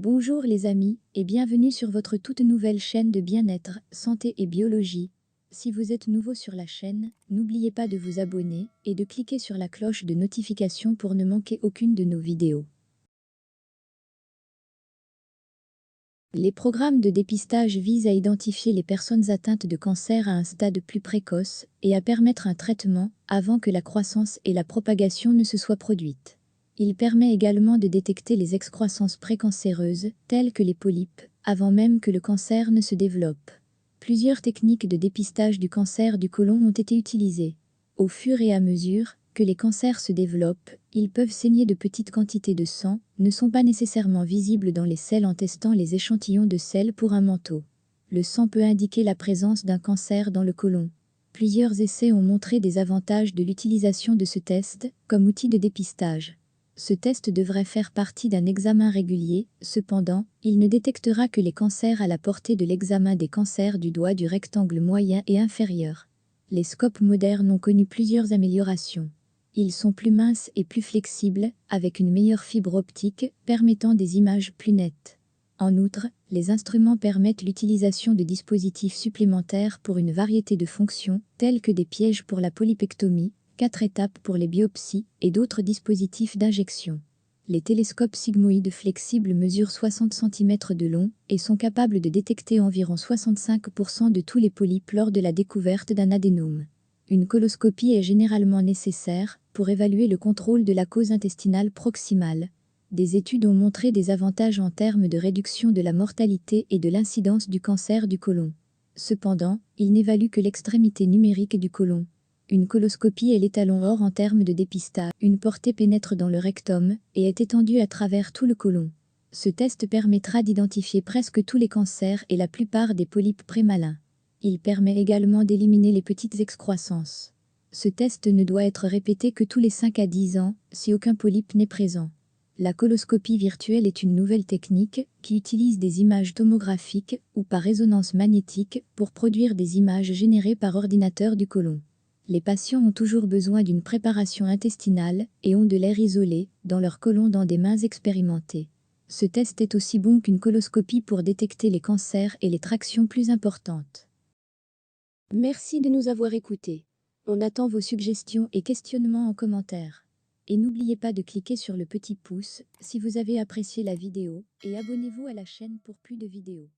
Bonjour les amis et bienvenue sur votre toute nouvelle chaîne de bien-être, santé et biologie. Si vous êtes nouveau sur la chaîne, n'oubliez pas de vous abonner et de cliquer sur la cloche de notification pour ne manquer aucune de nos vidéos. Les programmes de dépistage visent à identifier les personnes atteintes de cancer à un stade plus précoce et à permettre un traitement avant que la croissance et la propagation ne se soient produites. Il permet également de détecter les excroissances précancéreuses, telles que les polypes, avant même que le cancer ne se développe. Plusieurs techniques de dépistage du cancer du côlon ont été utilisées. Au fur et à mesure que les cancers se développent, ils peuvent saigner de petites quantités de sang, ne sont pas nécessairement visibles dans les selles en testant les échantillons de sel pour un manteau. Le sang peut indiquer la présence d'un cancer dans le côlon. Plusieurs essais ont montré des avantages de l'utilisation de ce test comme outil de dépistage. Ce test devrait faire partie d'un examen régulier, cependant, il ne détectera que les cancers à la portée de l'examen des cancers du doigt du rectangle moyen et inférieur. Les scopes modernes ont connu plusieurs améliorations. Ils sont plus minces et plus flexibles, avec une meilleure fibre optique, permettant des images plus nettes. En outre, les instruments permettent l'utilisation de dispositifs supplémentaires pour une variété de fonctions, telles que des pièges pour la polypectomie, 4 étapes pour les biopsies et d'autres dispositifs d'injection. Les télescopes sigmoïdes flexibles mesurent 60 cm de long et sont capables de détecter environ 65% de tous les polypes lors de la découverte d'un adénome. Une coloscopie est généralement nécessaire pour évaluer le contrôle de la cause intestinale proximale. Des études ont montré des avantages en termes de réduction de la mortalité et de l'incidence du cancer du côlon. Cependant, ils n'évaluent que l'extrémité numérique du côlon. Une coloscopie est l'étalon or en termes de dépistage. Une portée pénètre dans le rectum et est étendue à travers tout le côlon. Ce test permettra d'identifier presque tous les cancers et la plupart des polypes prémalins. Il permet également d'éliminer les petites excroissances. Ce test ne doit être répété que tous les 5 à 10 ans, si aucun polype n'est présent. La coloscopie virtuelle est une nouvelle technique qui utilise des images tomographiques ou par résonance magnétique pour produire des images générées par ordinateur du côlon. Les patients ont toujours besoin d'une préparation intestinale et ont de l'air isolé dans leur côlon dans des mains expérimentées. Ce test est aussi bon qu'une coloscopie pour détecter les cancers et les tractions plus importantes. Merci de nous avoir écoutés. On attend vos suggestions et questionnements en commentaire. Et n'oubliez pas de cliquer sur le petit pouce si vous avez apprécié la vidéo et abonnez-vous à la chaîne pour plus de vidéos.